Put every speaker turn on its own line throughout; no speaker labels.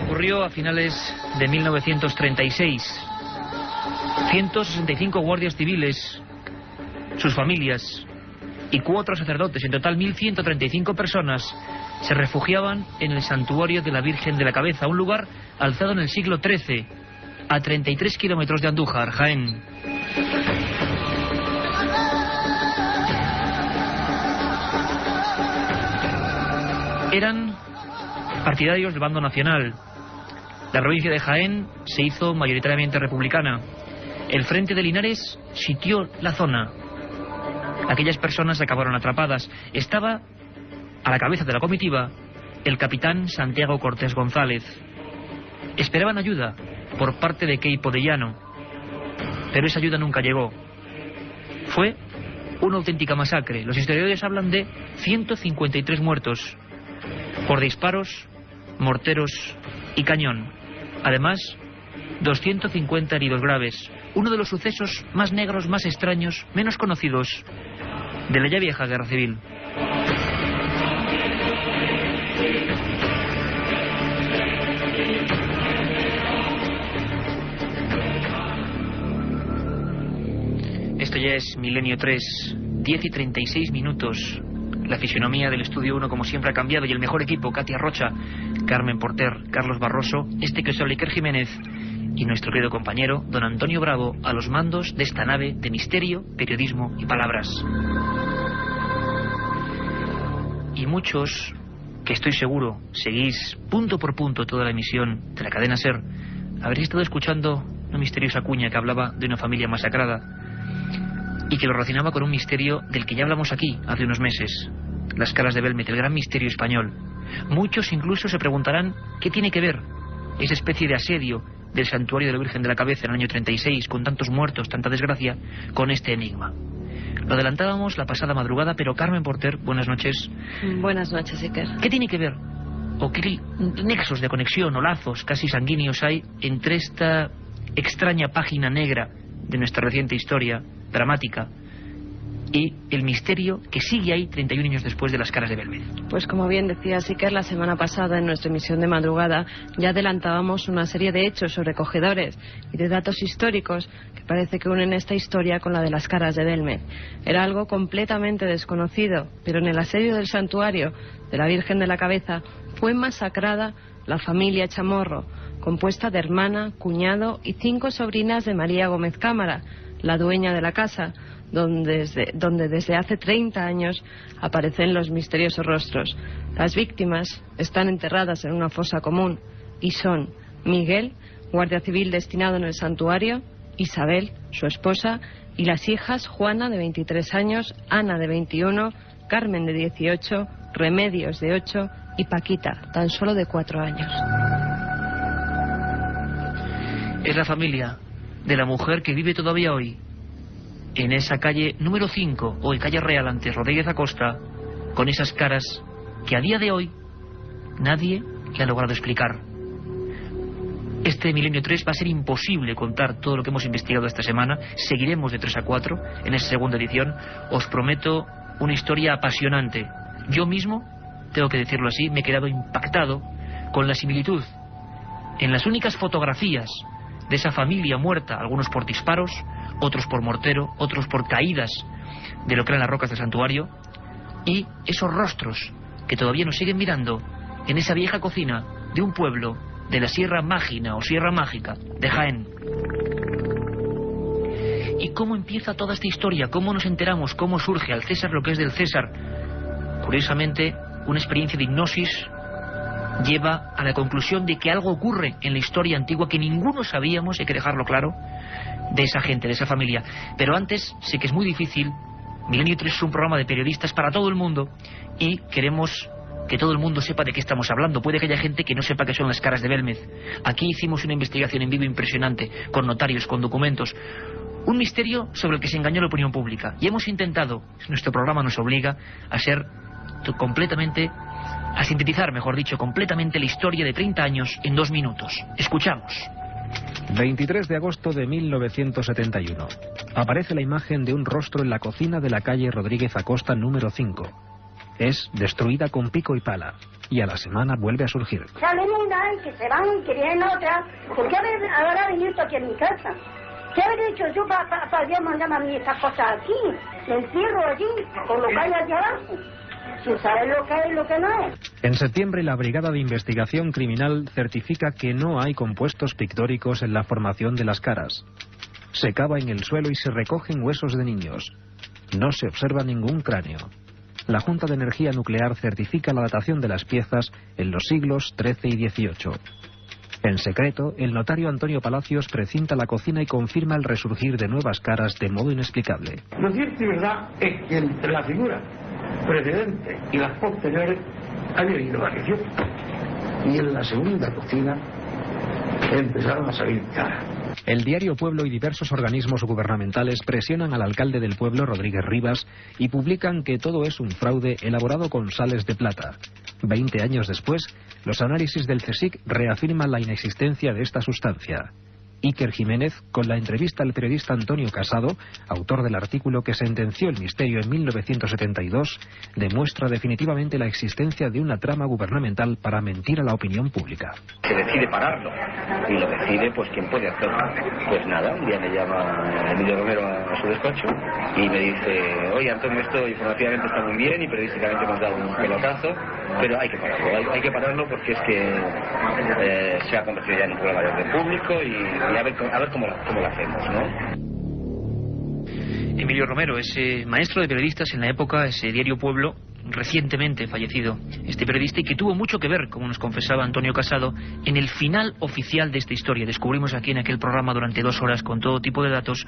ocurrió a finales de 1936. 165 guardias civiles, sus familias y 4 sacerdotes, en total 1.135 personas, se refugiaban en el santuario de la Virgen de la Cabeza, un lugar alzado en el siglo XIII, a 33 kilómetros de Andújar, Jaén. Eran partidarios del bando nacional. La provincia de Jaén se hizo mayoritariamente republicana. El frente de Linares sitió la zona. Aquellas personas acabaron atrapadas. Estaba a la cabeza de la comitiva el capitán Santiago Cortés González. Esperaban ayuda por parte de Queipo de Llano, pero esa ayuda nunca llegó. Fue una auténtica masacre. Los historiadores hablan de 153 muertos por disparos, morteros y cañón. Además, 250 heridos graves. Uno de los sucesos más negros, más extraños, menos conocidos de la ya vieja guerra civil. Esto ya es Milenio 3, 10 y 36 minutos. La fisonomía del Estudio 1, como siempre, ha cambiado, y el mejor equipo: Katia Rocha, Carmen Porter, Carlos Barroso, que es Iker Jiménez, y nuestro querido compañero don Antonio Bravo, a los mandos de esta nave de misterio, periodismo y palabras. Y muchos, que estoy seguro seguís punto por punto toda la emisión de la cadena SER, habréis estado escuchando una misteriosa cuña que hablaba de una familia masacrada y que lo relacionaba con un misterio del que ya hablamos aquí hace unos meses: las caras de Belmez, el gran misterio español. Muchos incluso se preguntarán qué tiene que ver esa especie de asedio del santuario de la Virgen de la Cabeza en el año 36, con tantos muertos, tanta desgracia, con este enigma. Lo adelantábamos la pasada madrugada, pero Carmen Porter, buenas noches.
Buenas noches, Iker.
¿Qué tiene que ver, o qué nexos de conexión o lazos casi sanguíneos hay entre esta extraña página negra de nuestra reciente historia dramática y el misterio que sigue ahí 31 años después de las caras de Belmez?
Pues como bien decía Iker, la semana pasada en nuestra emisión de madrugada ya adelantábamos una serie de hechos sobrecogedores y de datos históricos que parece que unen esta historia con la de las caras de Belmez. Era algo completamente desconocido, pero en el asedio del santuario de la Virgen de la Cabeza fue masacrada la familia Chamorro, compuesta de hermana, cuñado y 5 sobrinas de María Gómez Cámara, la dueña de la casa, donde desde hace 30 años aparecen los misteriosos rostros. Las víctimas están enterradas en una fosa común y son Miguel, guardia civil destinado en el santuario, Isabel, su esposa, y las hijas Juana, de 23 años, Ana, de 21, Carmen, de 18, Remedios, de 8 y Paquita, tan solo de 4 años.
Es la familia de la mujer que vive todavía hoy en esa calle número 5, o en calle Real, ante Rodríguez Acosta, con esas caras que a día de hoy nadie le ha logrado explicar. Este Milenio 3 va a ser imposible contar todo lo que hemos investigado esta semana. Seguiremos de 3 a 4 en esa segunda edición. Os prometo una historia apasionante. Yo mismo, tengo que decirlo así, me he quedado impactado con la similitud en las únicas fotografías de esa familia muerta, algunos por disparos, otros por mortero, otros por caídas de lo que eran las rocas del santuario, y esos rostros que todavía nos siguen mirando en esa vieja cocina de un pueblo de la Sierra Mágina o Sierra Mágica de Jaén. ¿Y cómo empieza toda esta historia? ¿Cómo nos enteramos? ¿Cómo surge al César lo que es del César? Curiosamente, una experiencia de hipnosis lleva a la conclusión de que algo ocurre en la historia antigua que ninguno sabíamos, hay que dejarlo claro, de esa gente, de esa familia. Pero antes, sé que es muy difícil. Milenio 3 es un programa de periodistas para todo el mundo y queremos que todo el mundo sepa de qué estamos hablando. Puede que haya gente que no sepa qué son las caras de Belmez. Aquí hicimos una investigación en vivo impresionante, con notarios, con documentos. Un misterio sobre el que se engañó la opinión pública. Y hemos intentado, nuestro programa nos obliga a ser completamente, a sintetizar, mejor dicho, completamente la historia de 30 años en 2 minutos. Escuchamos.
23 de agosto de 1971. Aparece la imagen de un rostro en la cocina de la calle Rodríguez Acosta número 5. Es destruida con pico y pala, y a la semana vuelve a surgir.
Salen una y que se van y que vienen otra. ¿Por qué habrá venido esto aquí en mi casa? ¿Qué habré hecho yo para Dios mandarme a mí estas cosas aquí? Me encierro allí, con lo que hay allá abajo. Sin saber lo que es y lo que no es.
En septiembre, la Brigada de Investigación Criminal certifica que no hay compuestos pictóricos en la formación de las caras. Se cava en el suelo y se recogen huesos de niños. No se observa ningún cráneo. La Junta de Energía Nuclear certifica la datación de las piezas en los siglos XIII y XVIII. En secreto, el notario Antonio Palacios precinta la cocina y confirma el resurgir de nuevas caras de modo inexplicable.
Lo cierto y verdad es que entre la figura precedente y las posteriores había habido variación. Y en la segunda cocina empezaron a salir caras.
El diario Pueblo y diversos organismos gubernamentales presionan al alcalde del pueblo, Rodríguez Rivas, y publican que todo es un fraude elaborado con sales de plata. 20 años después, los análisis del CSIC reafirman la inexistencia de esta sustancia. Iker Jiménez, con la entrevista al periodista Antonio Casado, autor del artículo que sentenció el misterio en 1972, demuestra definitivamente la existencia de una trama gubernamental para mentir a la opinión pública.
Se decide pararlo, y lo decide pues quien puede hacerlo. Pues nada, un día me llama Emilio Romero a su despacho y me dice: oye Antonio, esto informativamente está muy bien y periodísticamente hemos dado un pelotazo, pero hay que pararlo, hay que pararlo porque es que se ha convertido ya en un programa de orden público y a ver cómo lo hacemos, ¿no?
Emilio Romero, ese maestro de periodistas en la época, ese diario Pueblo, recientemente fallecido, este periodista, y que tuvo mucho que ver, como nos confesaba Antonio Casado, en el final oficial de esta historia. Descubrimos aquí en aquel programa durante 2 horas con todo tipo de datos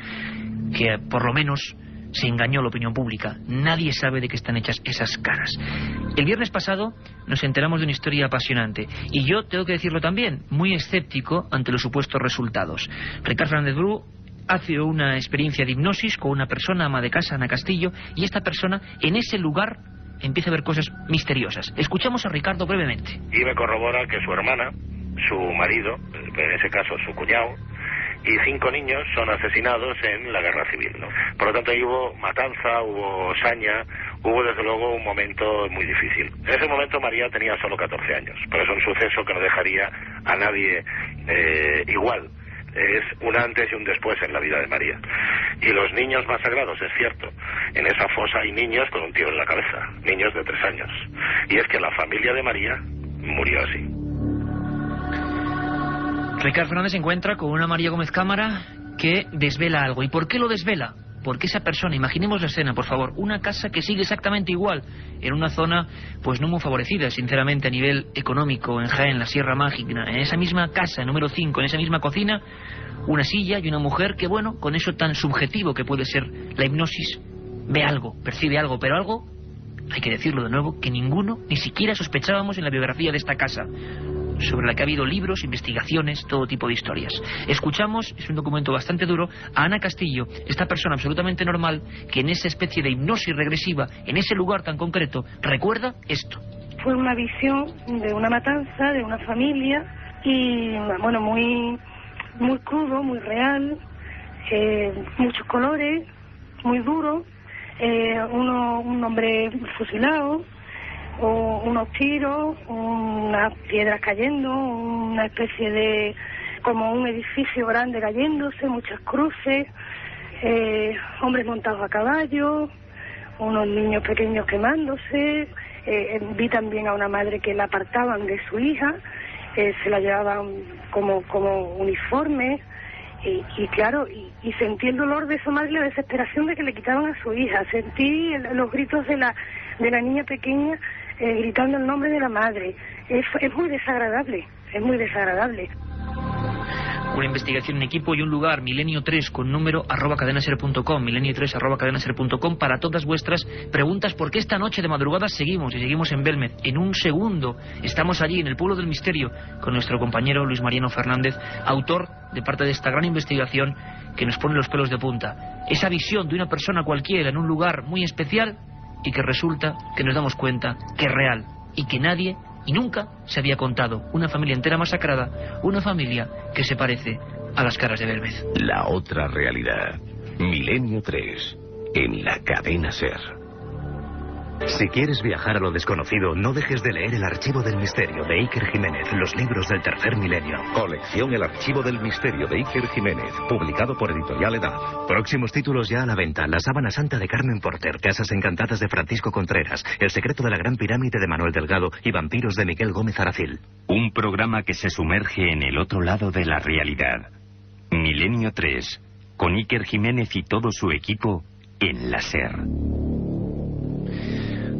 que por lo menos se engañó a la opinión pública. Nadie sabe de qué están hechas esas caras. El viernes pasado nos enteramos de una historia apasionante, y yo tengo que decirlo también, muy escéptico ante los supuestos resultados. Ricardo Fernández Bru hace una experiencia de hipnosis con una persona, ama de casa, Ana Castillo, y esta persona en ese lugar empieza a ver cosas misteriosas. Escuchamos a Ricardo brevemente.
Y me corrobora que su hermana, su marido, en ese caso su cuñado, y 5 niños son asesinados en la guerra civil, ¿no? Por lo tanto ahí hubo matanza, hubo saña, hubo desde luego un momento muy difícil. En ese momento María tenía solo 14 años, pero es un suceso que no dejaría a nadie igual. Es un antes y un después en la vida de María. Y los niños más sagrados, es cierto, en esa fosa hay niños con un tiro en la cabeza, niños de 3 años. Y es que la familia de María murió así.
Ricardo Fernández se encuentra con una María Gómez Cámara que desvela algo. ¿Y por qué lo desvela? Porque esa persona, imaginemos la escena, por favor, una casa que sigue exactamente igual, en una zona pues no muy favorecida, sinceramente, a nivel económico, en Jaén, la Sierra Mágica, en esa misma casa, número 5, en esa misma cocina, una silla y una mujer que, bueno, con eso tan subjetivo que puede ser la hipnosis, ve algo, percibe algo, pero algo, hay que decirlo de nuevo, que ninguno, ni siquiera sospechábamos en la biografía de esta casa, sobre la que ha habido libros, investigaciones, todo tipo de historias. Escuchamos, es un documento bastante duro, a Ana Castillo, esta persona absolutamente normal, que en esa especie de hipnosis regresiva, en ese lugar tan concreto, recuerda esto.
Fue una visión de una matanza, de una familia, y bueno, muy crudo, muy real, muchos colores, muy duro, un hombre fusilado, o unos tiros, unas piedras cayendo, una especie de como un edificio grande cayéndose, muchas cruces, hombres montados a caballo, unos niños pequeños quemándose. Vi también a una madre que la apartaban de su hija, se la llevaban como uniforme, y claro, y sentí el dolor de esa madre y la desesperación de que le quitaban a su hija. Sentí los gritos de la niña pequeña gritando el nombre de la madre. Es muy desagradable, es muy desagradable.
Una investigación en equipo y un lugar, Milenio 3 con número @cadenaser.com, milenio3 @cadenaser.com, para todas vuestras preguntas, porque esta noche de madrugada seguimos en Belmez. En un segundo estamos allí en el pueblo del misterio con nuestro compañero Luis Mariano Fernández, autor de parte de esta gran investigación que nos pone los pelos de punta. Esa visión de una persona cualquiera en un lugar muy especial y que resulta que nos damos cuenta que es real y que nadie y nunca se había contado. Una familia entera masacrada, una familia que se parece a las caras de Belmez.
La otra realidad. Milenio 3 en la cadena SER. Si quieres viajar a lo desconocido, no dejes de leer El Archivo del Misterio de Iker Jiménez, los libros del tercer milenio.
Colección El Archivo del Misterio de Iker Jiménez, publicado por Editorial Edad.
Próximos títulos ya a la venta: La Sábana Santa de Carmen Porter, Casas Encantadas de Francisco Contreras, El Secreto de la Gran Pirámide de Manuel Delgado y Vampiros de Miguel Gómez Aracil.
Un programa que se sumerge en el otro lado de la realidad. Milenio 3, con Iker Jiménez y todo su equipo en la SER.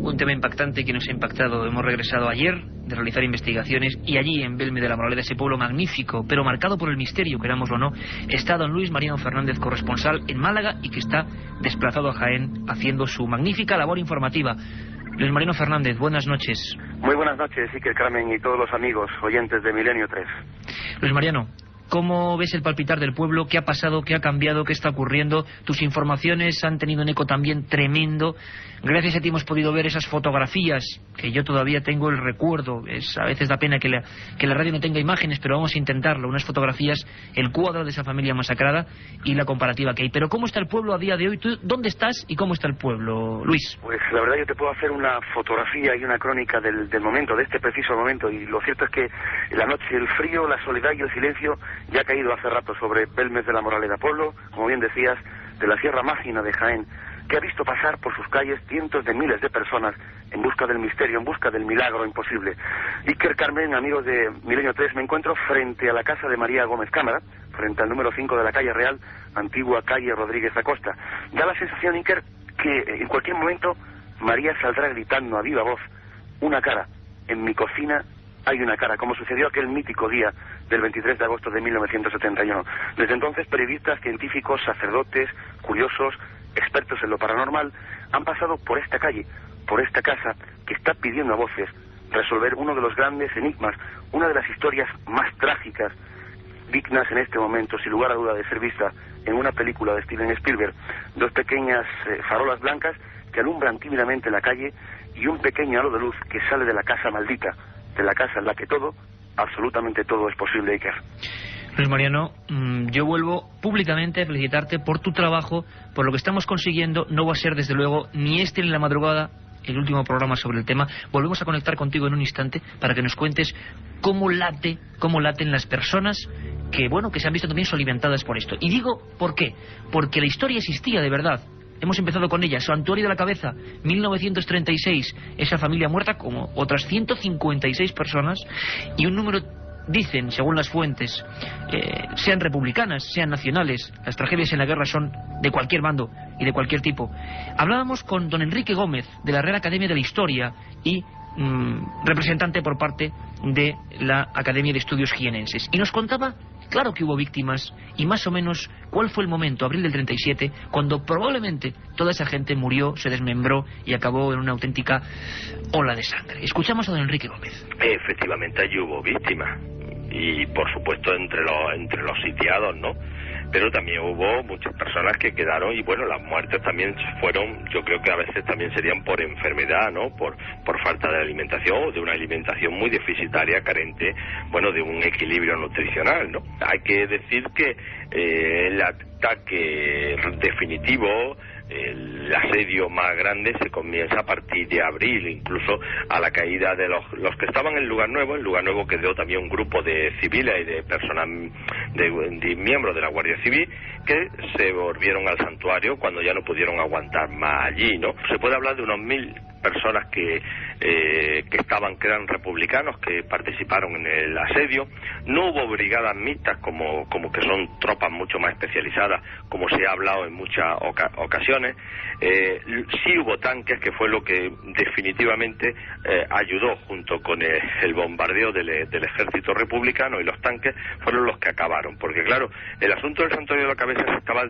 Un tema impactante que nos ha impactado. Hemos regresado ayer de realizar investigaciones y allí en Belme de la Moraleda, ese pueblo magnífico, pero marcado por el misterio, querámoslo o no, está don Luis Mariano Fernández, corresponsal en Málaga y que está desplazado a Jaén haciendo su magnífica labor informativa. Luis Mariano Fernández, buenas noches.
Muy buenas noches, Iker, Carmen y todos los amigos oyentes de Milenio 3.
Luis Mariano, ¿cómo ves el palpitar del pueblo? ¿Qué ha pasado? ¿Qué ha cambiado? ¿Qué está ocurriendo? Tus informaciones han tenido un eco también tremendo. Gracias a ti hemos podido ver esas fotografías, que yo todavía tengo el recuerdo. A veces da pena que la radio no tenga imágenes, pero vamos a intentarlo. Unas fotografías, el cuadro de esa familia masacrada y la comparativa que hay. Pero ¿cómo está el pueblo a día de hoy? ¿Tú dónde estás y cómo está el pueblo, Luis?
Pues la verdad yo te puedo hacer una fotografía y una crónica del momento, de este preciso momento. Y lo cierto es que la noche, el frío, la soledad y el silencio ya ha caído hace rato sobre Belmes de la Moraleda, pueblo, como bien decías, de la Sierra Mágina de Jaén, que ha visto pasar por sus calles cientos de miles de personas en busca del misterio, en busca del milagro imposible. Iker, Carmen, amigos de Milenio 3, me encuentro frente a la casa de María Gómez Cámara, frente al número 5 de la calle Real, antigua calle Rodríguez Acosta. Da la sensación, Iker, que en cualquier momento María saldrá gritando a viva voz: una cara, en mi cocina hay una cara, como sucedió aquel mítico día del 23 de agosto de 1971. Desde entonces, periodistas, científicos, sacerdotes, curiosos, expertos en lo paranormal, han pasado por esta calle, por esta casa, que está pidiendo a voces resolver uno de los grandes enigmas, una de las historias más trágicas, dignas en este momento, sin lugar a duda, de ser vista en una película de Steven Spielberg. Dos pequeñas farolas blancas que alumbran tímidamente la calle y un pequeño halo de luz que sale de la casa maldita, de la casa en la que todo, absolutamente todo es posible, Iker.
Luis Mariano, yo vuelvo públicamente a felicitarte por tu trabajo, por lo que estamos consiguiendo. No va a ser desde luego ni este ni La Madrugada el último programa sobre el tema. Volvemos a conectar contigo en un instante para que nos cuentes cómo laten las personas que, bueno, que se han visto también solimentadas por esto. Y digo, ¿por qué? Porque la historia existía de verdad. Hemos empezado con ella, Santuario de la Cabeza, 1936, esa familia muerta como otras 156 personas y un número, dicen, según las fuentes, sean republicanas, sean nacionales, las tragedias en la guerra son de cualquier bando y de cualquier tipo. Hablábamos con don Enrique Gómez de la Real Academia de la Historia y representante por parte de la Academia de Estudios Jienenses, y nos contaba, claro que hubo víctimas, y más o menos cuál fue el momento, abril del 37, cuando probablemente toda esa gente murió, se desmembró y acabó en una auténtica ola de sangre. Escuchamos a don Enrique Gómez.
Efectivamente allí hubo víctimas, y por supuesto entre los sitiados, ¿no? Pero también hubo muchas personas que quedaron, y bueno, las muertes también fueron, yo creo que a veces también serían por enfermedad, ¿no? Por falta de alimentación, o de una alimentación muy deficitaria, carente, bueno, de un equilibrio nutricional, ¿no? Hay que decir que el ataque definitivo, el asedio más grande se comienza a partir de abril, incluso a la caída de los que estaban en Lugar Nuevo. En Lugar Nuevo quedó también un grupo de civiles y de personas, de miembros de la Guardia Civil, que se volvieron al santuario cuando ya no pudieron aguantar más allí, ¿no? Se puede hablar de unos 1000 personas que eran republicanos, que participaron en el asedio. No hubo brigadas mixtas como que son tropas mucho más especializadas, como se ha hablado en muchas ocasiones. Sí hubo tanques, que fue lo que definitivamente ayudó, junto con el bombardeo del ejército republicano, y los tanques fueron los que acabaron, porque claro, el asunto del Santuario de la Cabeza se estaba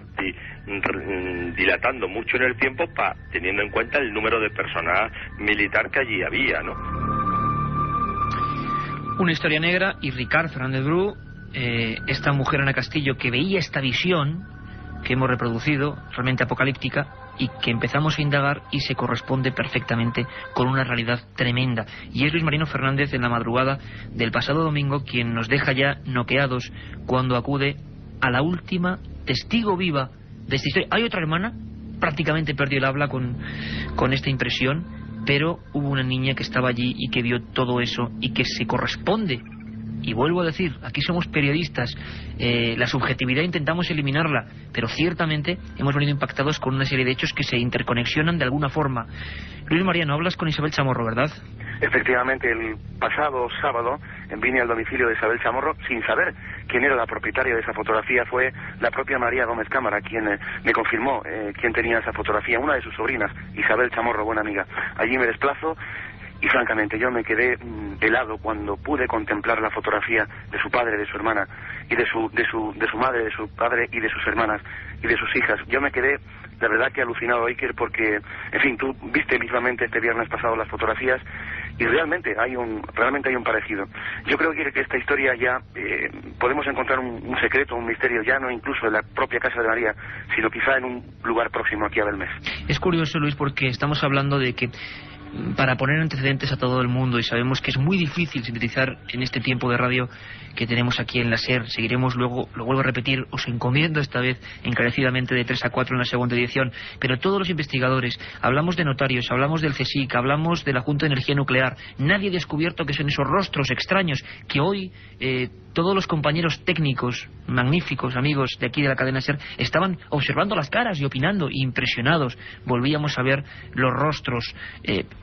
dilatando mucho en el tiempo, teniendo en cuenta el número de personal militar que allí había, ¿no?
Una historia negra, y Ricard Fernández Bru, esta mujer Ana Castillo, que veía esta visión que hemos reproducido, realmente apocalíptica, y que empezamos a indagar y se corresponde perfectamente con una realidad tremenda. Y es Luis Mariano Fernández, en la madrugada del pasado domingo, quien nos deja ya noqueados cuando acude a la última testigo viva de esta historia. Hay otra hermana, prácticamente perdió el habla con esta impresión, pero hubo una niña que estaba allí y que vio todo eso y que se corresponde. Y vuelvo a decir, aquí somos periodistas, la subjetividad intentamos eliminarla, pero ciertamente hemos venido impactados con una serie de hechos que se interconexionan de alguna forma. Luis Mariano, hablas con Isabel Chamorro, ¿verdad?
Efectivamente, el pasado sábado vine al domicilio de Isabel Chamorro sin saber quién era la propietaria de esa fotografía. Fue la propia María Gómez Cámara quien me confirmó quién tenía esa fotografía, una de sus sobrinas, Isabel Chamorro, buena amiga. Allí me desplazo y francamente yo me quedé helado cuando pude contemplar la fotografía de su padre, de su hermana y de su madre, de su padre y de sus hermanas y de sus hijas. Yo me quedé, la verdad, que alucinado, Iker, porque, en fin, tú viste mismamente este viernes pasado las fotografías y realmente hay un parecido. Yo creo que esta historia ya podemos encontrar un secreto, un misterio, ya no incluso en la propia casa de María, sino quizá en un lugar próximo aquí a Belmez.
Es curioso, Luis, porque estamos hablando de que, para poner antecedentes a todo el mundo, y sabemos que es muy difícil sintetizar en este tiempo de radio que tenemos aquí en la SER, seguiremos luego, lo vuelvo a repetir, os encomiendo esta vez encarecidamente de 3 a 4 en la segunda edición, pero todos los investigadores, hablamos de notarios, hablamos del CSIC, hablamos de la Junta de Energía Nuclear, nadie ha descubierto que son esos rostros extraños que hoy todos los compañeros técnicos, magníficos amigos de aquí de la cadena SER, estaban observando las caras y opinando, impresionados. Volvíamos a ver los rostros.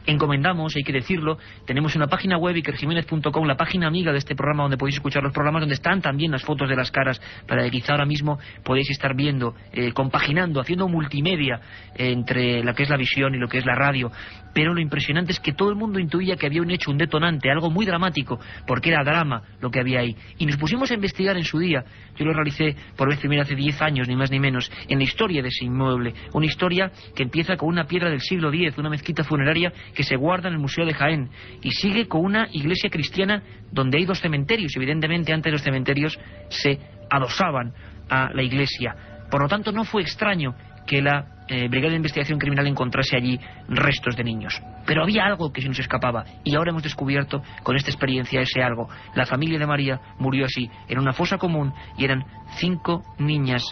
Encomendamos, hay que decirlo, tenemos una página web, ikerjimenez.com, la página amiga de este programa, donde podéis escuchar los programas, donde están también las fotos de las caras, para que quizá ahora mismo podéis estar viendo, compaginando, haciendo multimedia entre lo que es la visión y lo que es la radio. Pero lo impresionante es que todo el mundo intuía que había un hecho, un detonante, algo muy dramático, porque era drama lo que había ahí. Y nos pusimos a investigar en su día. Yo lo realicé por vez primera hace 10 años, ni más ni menos, en la historia de ese inmueble. Una historia que empieza con una piedra del siglo X, una mezquita funeraria que se guarda en el Museo de Jaén, y sigue con una iglesia cristiana donde hay 2 cementerios. Evidentemente, antes los cementerios se adosaban a la iglesia. Por lo tanto, no fue extraño que la Brigada de Investigación Criminal encontrase allí restos de niños. Pero había algo que se nos escapaba, y ahora hemos descubierto con esta experiencia ese algo. La familia de María murió así, en una fosa común, y eran 5 niñas,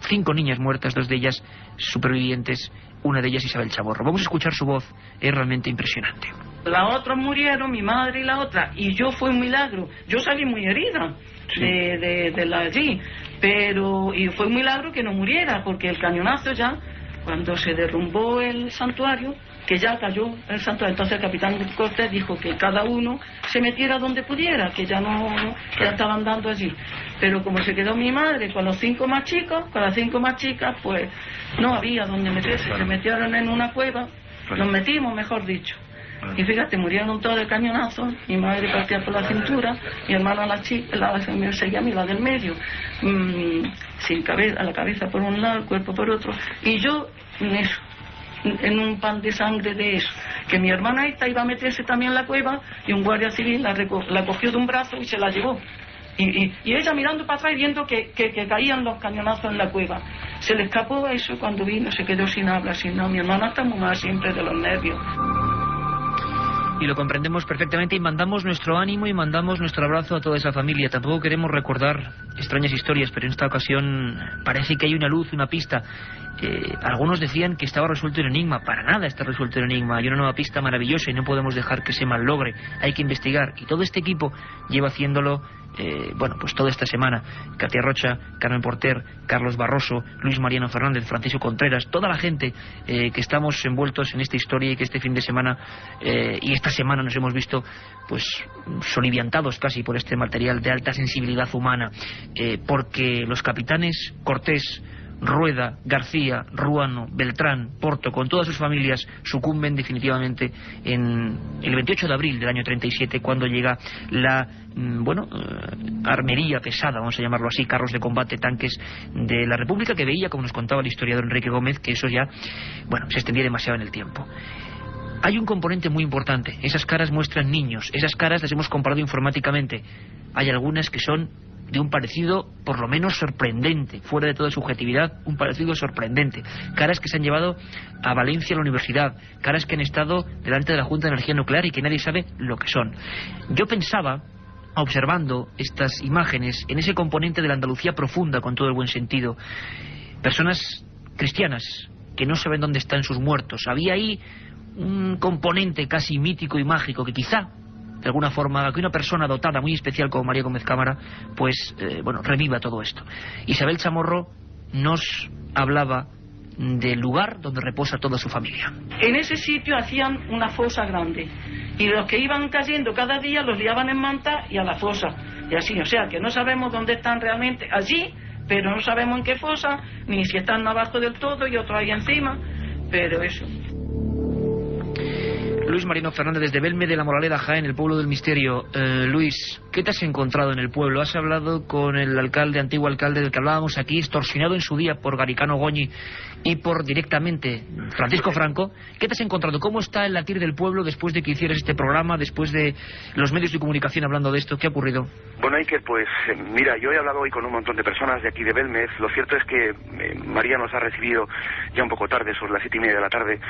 5 niñas muertas, 2 de ellas supervivientes, una de ellas Isabel Chamorro. Vamos a escuchar su voz, es realmente impresionante.
Las otras murieron, mi madre y la otra, y yo fue un milagro. Yo salí muy herida de la allí, pero y fue un milagro que no muriera, porque el cañonazo ya, cuando se derrumbó el santuario, que ya cayó el santuario, entonces el capitán Cortés dijo que cada uno se metiera donde pudiera, que ya ya estaban dando allí. Pero como se quedó mi madre con las 5 más chicas, pues no había donde meterse, se metieron en una cueva, nos metimos, mejor dicho. Y fíjate, murieron todos de cañonazo, mi madre partía por la cintura, mi hermana me seguía a mí, la del medio, sin cabeza, la cabeza por un lado, el cuerpo por otro, y yo en un pan de sangre de eso, que mi hermana esta iba a meterse también en la cueva, y un guardia civil la cogió de un brazo y se la llevó. Y ella mirando para atrás y viendo que caían los cañonazos en la cueva. Se le escapó eso cuando vino, se quedó sin habla, sin nada. Mi hermana está muy mal siempre de los nervios.
Y lo comprendemos perfectamente, y mandamos nuestro ánimo y mandamos nuestro abrazo a toda esa familia. Tampoco queremos recordar extrañas historias, pero en esta ocasión parece que hay una luz, una pista. Algunos decían que estaba resuelto el enigma. Para nada está resuelto el enigma. Hay una nueva pista maravillosa y no podemos dejar que se mallogre. Hay que investigar, y todo este equipo lleva haciéndolo pues toda esta semana. Katia Rocha, Carmen Porter, Carlos Barroso, Luis Mariano Fernández, Francisco Contreras, toda la gente que estamos envueltos en esta historia, y que este fin de semana y esta semana nos hemos visto pues soliviantados casi por este material de alta sensibilidad humana, porque los capitanes Cortés, Rueda, García, Ruano, Beltrán, Porto, con todas sus familias, sucumben definitivamente en el 28 de abril del año 37, cuando llega la armería pesada, vamos a llamarlo así, carros de combate, tanques de la República, que veía, como nos contaba el historiador Enrique Gómez, que eso ya se extendía demasiado en el tiempo. Hay un componente muy importante. Esas caras muestran niños. Esas caras las hemos comparado informáticamente. Hay algunas que son de un parecido por lo menos sorprendente, fuera de toda subjetividad, un parecido sorprendente. Caras que se han llevado a Valencia a la universidad, caras que han estado delante de la Junta de Energía Nuclear y que nadie sabe lo que son. Yo pensaba, observando estas imágenes, en ese componente de la Andalucía profunda, con todo el buen sentido. Personas cristianas que no saben dónde están sus muertos. Había ahí un componente casi mítico y mágico que quizá, de alguna forma, que una persona dotada muy especial como María Gómez Cámara, pues, reviva todo esto. Isabel Chamorro nos hablaba del lugar donde reposa toda su familia.
En ese sitio hacían una fosa grande y los que iban cayendo cada día los liaban en manta y a la fosa y así, o sea que no sabemos dónde están realmente allí, pero no sabemos en qué fosa, ni si están abajo del todo y otros ahí encima, pero eso.
Luis Marino Fernández desde Belme de la Moraleda, Jaén, el pueblo del misterio. Luis, ¿qué te has encontrado en el pueblo? ¿Has hablado con el alcalde, antiguo alcalde del que hablábamos aquí, extorsionado en su día por Garicano Goñi y por directamente Francisco Franco? ¿Qué te has encontrado? ¿Cómo está el latir del pueblo después de que hicieras este programa, después de los medios de comunicación hablando de esto? ¿Qué ha ocurrido?
Bueno, Iker, pues mira, yo he hablado hoy con un montón de personas de aquí de Belmez. Lo cierto es que María nos ha recibido ya un poco tarde, sobre las 7:30 de la tarde.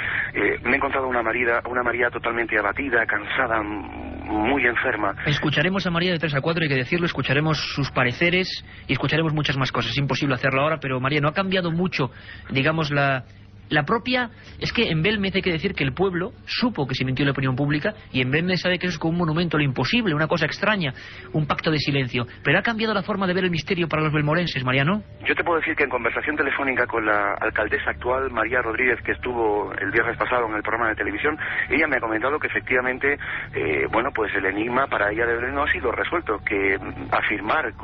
Me he encontrado una María totalmente abatida, cansada, muy enferma.
Escucharemos a María de 3 a 4, hay que decirlo, escucharemos sus pareceres y escucharemos muchas más cosas. Es imposible hacerlo ahora, pero María, no ha cambiado mucho, digamos, la propia... Es que en Belmez hay que decir que el pueblo supo que se mintió la opinión pública y en Belmez sabe que eso es como un monumento a lo imposible, una cosa extraña, un pacto de silencio. Pero ha cambiado la forma de ver el misterio para los belmorenses, Mariano.
Yo te puedo decir que en conversación telefónica con la alcaldesa actual, María Rodríguez, que estuvo el viernes pasado en el programa de televisión, ella me ha comentado que efectivamente, pues el enigma para ella de Belmez no ha sido resuelto, que afirmar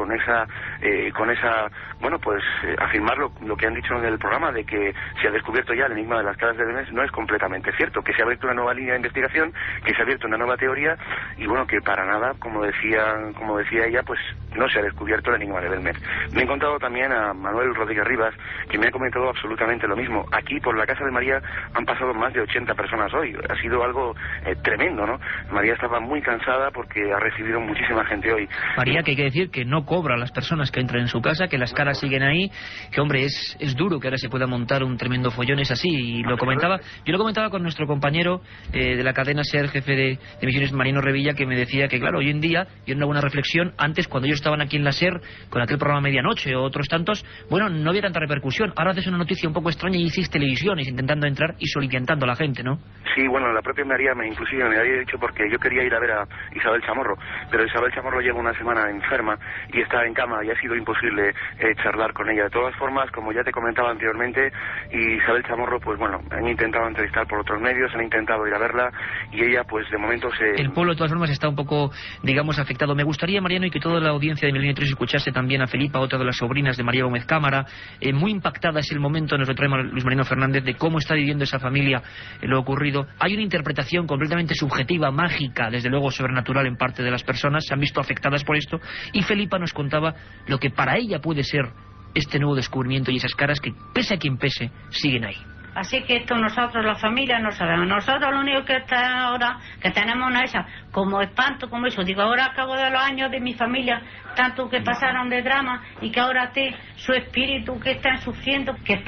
afirmar lo que han dicho en el programa de que se ha descubierto ya el enigma de las caras de Belmez no es completamente cierto, que se ha abierto una nueva línea de investigación, que se ha abierto una nueva teoría y bueno, que para nada, como decía ella, pues no se ha descubierto el enigma de Belmez. Me he encontrado también a Manuel Rodríguez Rivas, que me ha comentado absolutamente lo mismo. Aquí por la casa de María han pasado más de 80 personas hoy, ha sido algo tremendo, ¿no? María estaba muy cansada porque ha recibido muchísima gente hoy.
María, que hay que decir que no cobra a las personas que entran en su casa, que las caras siguen ahí, que hombre, es duro que ahora se pueda montar un tremendo follón, es así, y yo lo comentaba con nuestro compañero de la cadena SER, jefe de emisiones, Marino Revilla, que me decía que claro, hoy en día, y una buena reflexión, antes cuando ellos estaban aquí en la SER, con aquel programa Medianoche o otros tantos, bueno, no había tanta repercusión. Ahora haces una noticia un poco extraña y hiciste televisiones intentando entrar y soliviantando a la gente, ¿no?
Sí, bueno, la propia María inclusive me había dicho, porque yo quería ir a ver a Isabel Chamorro, pero Isabel Chamorro lleva una semana enferma y está en cama y ha sido imposible charlar con ella. De todas formas, como ya te comentaba anteriormente, Isabel Chamorro, pues bueno, han intentado entrevistar por otros medios, han intentado ir a verla y ella pues de momento
El pueblo de todas formas está un poco, digamos, afectado. Me gustaría, Mariano, y que toda la audiencia de Milenio 3 escuchase también a Felipa, otra de las sobrinas de María Gómez Cámara. Muy impactada es el momento, nos lo trae Luis Marino Fernández, de cómo está viviendo esa familia lo ocurrido. Hay una interpretación completamente subjetiva, mágica, desde luego sobrenatural en parte de las personas, se han visto afectadas por esto, y Felipa nos contaba lo que para ella puede ser este nuevo descubrimiento y esas caras que, pese a quien pese, siguen ahí.
Así que esto nosotros, la familia, no sabemos. Nosotros lo único que está ahora, que tenemos una esa, como espanto, como eso. Digo, ahora a cabo de los años de mi familia, tanto que pasaron de drama, y que ahora esté su espíritu que están sufriendo, que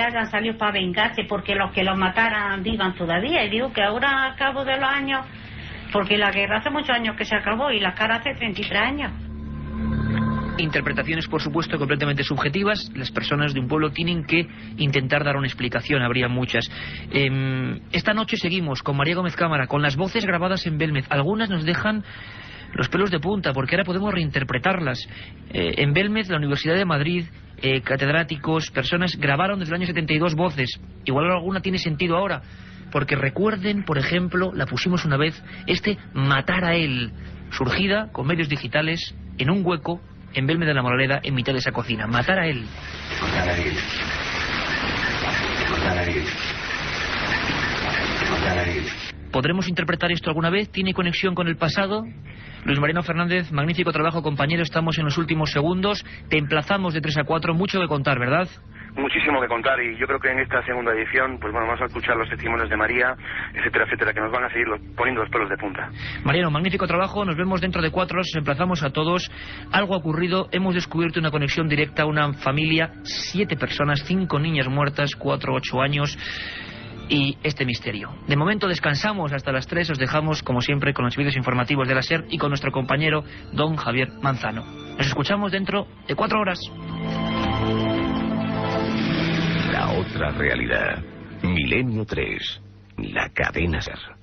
hayan salido para vengarse, porque los que los mataran vivan todavía. Y digo que ahora a cabo de los años, porque la guerra hace muchos años que se acabó, y la cara hace 33 años.
Interpretaciones, por supuesto, completamente subjetivas. Las personas de un pueblo tienen que intentar dar una explicación, habría muchas. Esta noche seguimos con María Gómez Cámara, con las voces grabadas en Belmez. Algunas nos dejan los pelos de punta, porque ahora podemos reinterpretarlas. En Belmez, la Universidad de Madrid, catedráticos, personas grabaron desde el año 72 voces. Igual alguna tiene sentido ahora, porque recuerden, por ejemplo, la pusimos una vez, matar a él, surgida con medios digitales, en un hueco, en Belmez de la Moraleda, en mitad de esa cocina. Matar a él.
Matar a él. Matar a él. Matar a él.
¿Podremos interpretar esto alguna vez? ¿Tiene conexión con el pasado? Luis Marino Fernández, magnífico trabajo, compañero. Estamos en los últimos segundos. Te emplazamos de 3 a 4. Mucho que contar, ¿verdad?
Muchísimo que contar, y yo creo que en esta segunda edición pues bueno, vamos a escuchar los testimonios de María, etcétera, etcétera, que nos van a seguir poniendo los pelos de punta.
Mariano, magnífico trabajo, nos vemos dentro de 4 horas, os emplazamos a todos. Algo ha ocurrido, hemos descubierto una conexión directa, una familia, 7 personas, 5 niñas muertas, 4, 8 años, y este misterio. De momento descansamos hasta las 3, os dejamos como siempre con los vídeos informativos de la SER y con nuestro compañero don Javier Manzano. Nos escuchamos dentro de 4 horas.
La otra realidad. Milenio 3. La cadena SER.